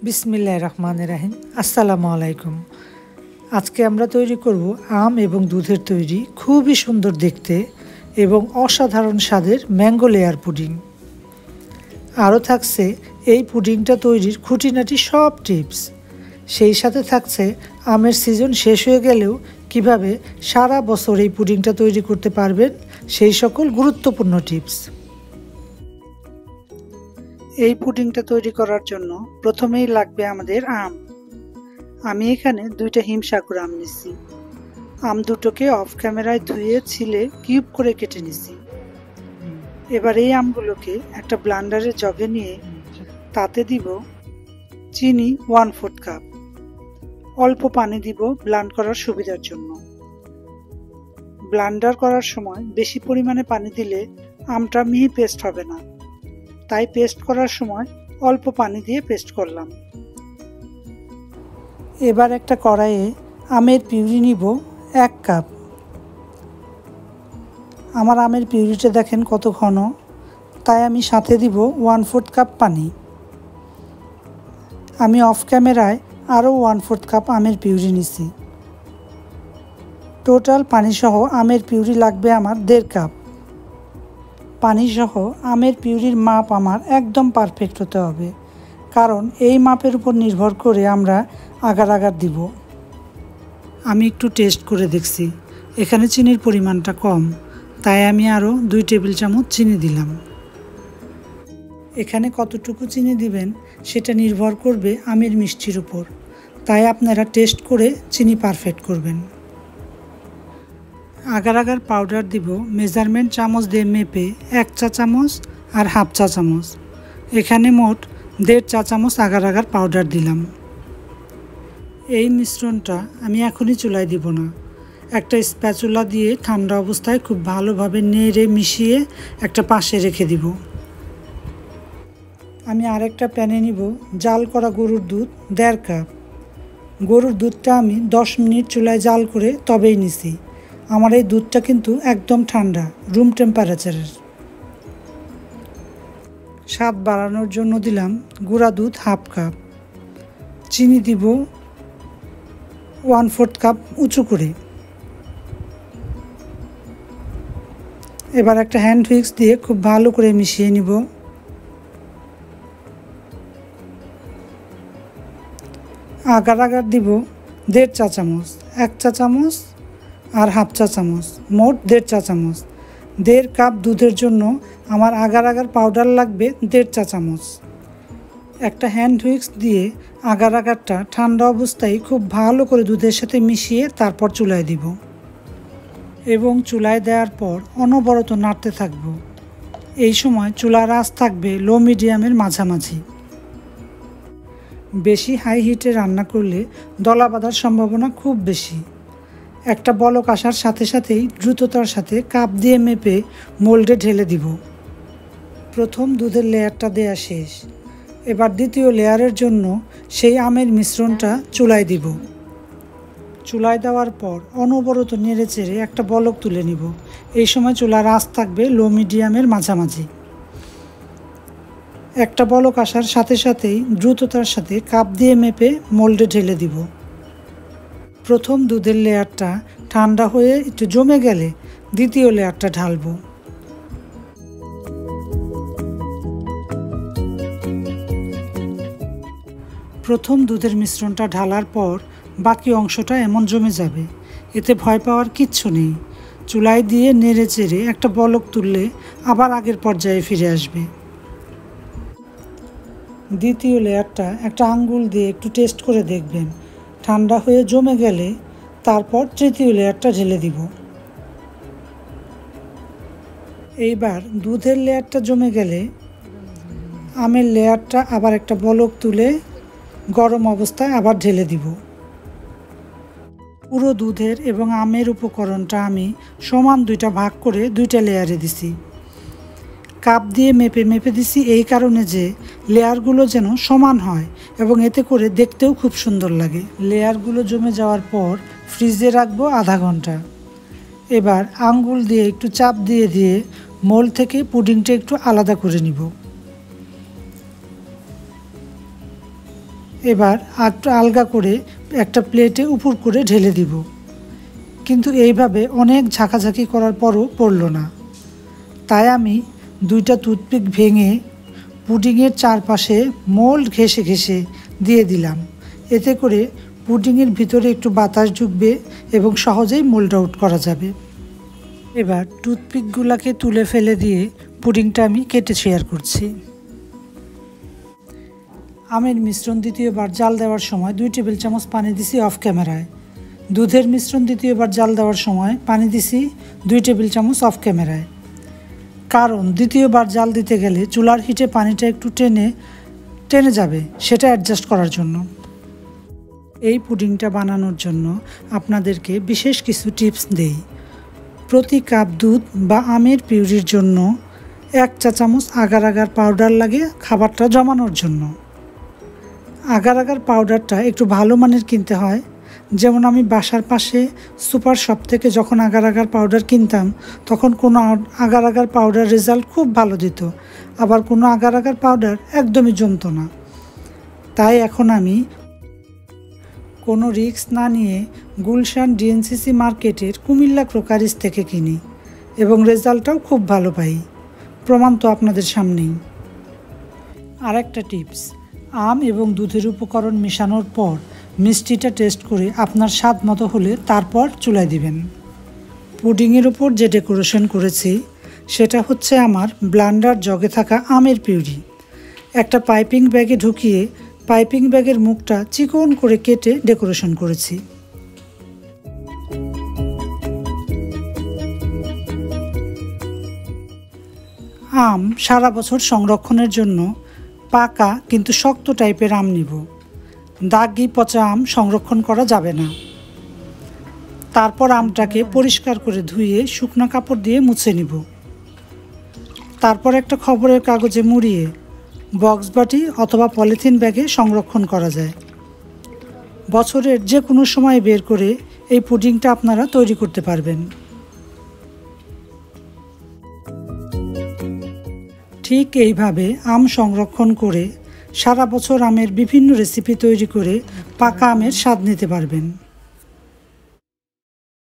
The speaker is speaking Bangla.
বিসমিল্লাহির রহমানির রহিম। আসসালামু আলাইকুম। আজকে আমরা তৈরি করব আম এবং দুধের তৈরি খুবই সুন্দর দেখতে এবং অসাধারণ স্বাদের ম্যাঙ্গো লেয়ার পুডিং। আরও থাকছে এই পুডিংটা তৈরির খুঁটিনাটি সব টিপস। সেই সাথে থাকছে আমের সিজন শেষ হয়ে গেলেও কিভাবে সারা বছর এই পুডিংটা তৈরি করতে পারবেন সেই সকল গুরুত্বপূর্ণ টিপস। এই পুডিংটা তৈরি করার জন্য প্রথমেই লাগবে আমাদের আম। আমি এখানে 2টা হিমসাগর আম নিছি। আম দুটোকে অফ ক্যামেরায় ধুয়ে ছিলে কিউব করে কেটে নিছি। এবার এই আমগুলোকে একটা ব্লান্ডারের জগে নিয়ে তাতে দিব চিনি 1/4 কাপ। অল্প পানি দিব ব্লান্ড করার সুবিধার জন্য। ব্লান্ডার করার সময় বেশি পরিমাণে পানি দিলে আমটা মিহি পেস্ট হবে না, তাই পেস্ট করার সময় অল্প পানি দিয়ে পেস্ট করলাম। এবার একটা কড়াইয়ে আমের পিউরি নিব 1 কাপ। আমার আমের পিউরিটা দেখেন কত ঘন, তাই আমি সাথে দিব 1/4 কাপ পানি। আমি অফ ক্যামেরায় আরও 1/4 কাপ আমের পিউরি নিছি। টোটাল পানিসহ আমের পিউরি লাগবে আমার 1.5 কাপ। পানিসহ আমের পিউরির মাপ আমার একদম পারফেক্ট হতে হবে, কারণ এই মাপের উপর নির্ভর করে আমরা আগার আগার দিব। আমি একটু টেস্ট করে দেখছি, এখানে চিনির পরিমাণটা কম, তাই আমি আরও 2 টেবিল চামচ চিনি দিলাম। এখানে কতটুকু চিনি দিবেন সেটা নির্ভর করবে আমের মিষ্টির উপর, তাই আপনারা টেস্ট করে চিনি পারফেক্ট করবেন। আগার আগার পাউডার দিব মেজারমেন্ট চামচ দিয়ে মেপে 1 চা চামচ আর 1/2 চা চামচ। এখানে মোট 1.5 চা চামচ আগার আগার পাউডার দিলাম। এই মিশ্রণটা আমি এখনই চুলায় দিব না, একটা স্প্যাচুলা দিয়ে ঠান্ডা অবস্থায় খুব ভালোভাবে নেড়ে মিশিয়ে একটা পাশে রেখে দিব। আমি আরেকটা প্যানে নিব জাল করা গরুর দুধ 1.5 কাপ। গরুর দুধটা আমি 10 মিনিট চুলায় জাল করে তবেই নিছি। আমার এই দুধটা কিন্তু একদম ঠান্ডা, রুম টেম্পারেচারের। স্বাদ বাড়ানোর জন্য দিলাম গুঁড়া দুধ 1/2 কাপ। চিনি দিব 1/4 কাপ উঁচু করে। এবার একটা হ্যান্ড হুইস্ক দিয়ে খুব ভালো করে মিশিয়ে নিব। আগার আগার দিব 1.5 চা চামচ, 1 চা চামচ আর 1/2 চা চামচ, মোট 1.5 চা চামচ। 1.5 কাপ দুধের জন্য আমার আগার আগার পাউডার লাগবে 1.5 চা চামচ। একটা হ্যান্ড হুইস্ক দিয়ে আগার আগারটা ঠান্ডা অবস্থায় খুব ভালো করে দুধের সাথে মিশিয়ে তারপর চুলায় দিব এবং চুলায় দেওয়ার পর অনবরত নাড়তে থাকব। এই সময় চুলার আঁচ থাকবে লো মিডিয়ামের মাঝামাঝি। বেশি হাই হিটে রান্না করলে দলা বাঁধার সম্ভাবনা খুব বেশি। একটা বলক আসার সাথে সাথেই দ্রুততার সাথে কাপ দিয়ে মেপে মোল্ডে ঢেলে দিব। প্রথম দুধের লেয়ারটা দেয়া শেষ। এবার দ্বিতীয় লেয়ারের জন্য সেই আমের মিশ্রণটা চুলায় দিব। চুলায় দেওয়ার পর অনবরত নেড়ে চেড়ে একটা বলক তুলে নিব। এই সময় চুলার আঁচ থাকবে লো মিডিয়ামের মাঝামাঝি। একটা বলক আসার সাথে সাথেই দ্রুততার সাথে কাপ দিয়ে মেপে মোল্ডে ঢেলে দিব। প্রথম দুধের লেয়ারটা ঠান্ডা হয়ে একটু জমে গেলে দ্বিতীয় লেয়ারটা ঢালব। প্রথম দুধের মিশ্রণটা ঢালার পর বাকি অংশটা এমন জমে যাবে, এতে ভয় পাওয়ার কিচ্ছু নেই। চুলায় দিয়ে নেড়ে চেড়ে একটা বলক তুললে আবার আগের পর্যায়ে ফিরে আসবে। দ্বিতীয় লেয়ারটা একটা আঙ্গুল দিয়ে একটু টেস্ট করে দেখবেন, ঠান্ডা হয়ে জমে গেলে তারপর তৃতীয় লেয়ারটা ঢেলে দিব। এইবার দুধের লেয়ারটা জমে গেলে আমের লেয়ারটা আবার একটা বলক তুলে গরম অবস্থায় আবার ঢেলে দিব। পুরো দুধের এবং আমের উপকরণটা আমি সমান 2টা ভাগ করে 2টা লেয়ারে দিছি। কাপ দিয়ে মেপে মেপে দিছি এই কারণে যে লেয়ারগুলো যেন সমান হয় এবং এতে করে দেখতেও খুব সুন্দর লাগে। লেয়ারগুলো জমে যাওয়ার পর ফ্রিজে রাখবো আধা ঘন্টা। এবার আঙ্গুল দিয়ে একটু চাপ দিয়ে দিয়ে মোল্ড থেকে পুডিংটা একটু আলাদা করে নিব। এবার আটটা আলগা করে একটা প্লেটে উপর করে ঢেলে দিব, কিন্তু এইভাবে অনেক ঝাঁকাঝাঁকি করার পরও পড়ল না। তাই আমি 2টা টুথপিক ভেঙে পুডিংয়ের চারপাশে মোল্ড ঘেঁষে ঘেঁষে দিয়ে দিলাম। এতে করে পুডিংয়ের ভিতরে একটু বাতাস ঢুকবে এবং সহজেই মোল্ড আউট করা যাবে। এবার টুথপিকগুলোকে তুলে ফেলে দিয়ে পুডিংটা আমি কেটে শেয়ার করছি। আমের মিশ্রণ দ্বিতীয়বার জাল দেওয়ার সময় 2 টেবিল চামচ পানি দিছি অফ ক্যামেরায়। দুধের মিশ্রণ দ্বিতীয়বার জাল দেওয়ার সময় পানি দিছি 2 টেবিল চামচ অফ ক্যামেরায়, কারণ দ্বিতীয়বার জাল দিতে গেলে চুলার হিটে পানিটা একটু টেনে যাবে, সেটা অ্যাডজাস্ট করার জন্য। এই পুডিংটা বানানোর জন্য আপনাদেরকে বিশেষ কিছু টিপস দেই। প্রতি কাপ দুধ বা আমের পিউরির জন্য 1 চা চামচ আগার আগার পাউডার লাগে খাবারটা জমানোর জন্য। আগার আগার পাউডারটা একটু ভালো মানের কিনতে হয়। যেমন আমি বাসার পাশে সুপার শপ থেকে যখন আগার আগার পাউডার কিনতাম, তখন কোনো আগার আগার পাউডার রেজাল্ট খুব ভালো দিত, আবার কোনো আগার আগার পাউডার একদমই জমতো না। তাই এখন আমি কোনো রিস্ক না নিয়ে গুলশান ডিএনসিসি মার্কেটের কুমিল্লা ক্রোকারিজ থেকে কিনি এবং রেজাল্টটাও খুব ভালো পাই। প্রমাণ তো আপনাদের সামনেই। আরেকটা টিপস, আম এবং দুধের উপকরণ মেশানোর পর মিষ্টিটা টেস্ট করে আপনার স্বাদ মতো হলে তারপর চুলায় দিবেন। পুডিংয়ের উপর যে ডেকোরেশন করেছি সেটা হচ্ছে আমার ব্লান্ডার জগে থাকা আমের পিউরি। একটা পাইপিং ব্যাগে ঢুকিয়ে পাইপিং ব্যাগের মুখটা চিকন করে কেটে ডেকোরেশন করেছি। আম সারা বছর সংরক্ষণের জন্য পাকা কিন্তু শক্ত টাইপের আম নিব। দাগি পচা আম সংরক্ষণ করা যাবে না। তারপর আমটাকে পরিষ্কার করে ধুয়ে শুকনো কাপড় দিয়ে মুছে নিব। তারপর একটা খবরের কাগজে মুড়িয়ে বক্স বাটি অথবা পলিথিন ব্যাগে সংরক্ষণ করা যায়। বছরের যে কোনো সময় বের করে এই পুডিংটা আপনারা তৈরি করতে পারবেন। ঠিক এইভাবে আম সংরক্ষণ করে সারা বছর আমের বিভিন্ন রেসিপি তৈরি করে পাকা আমের স্বাদ নিতে পারবেন।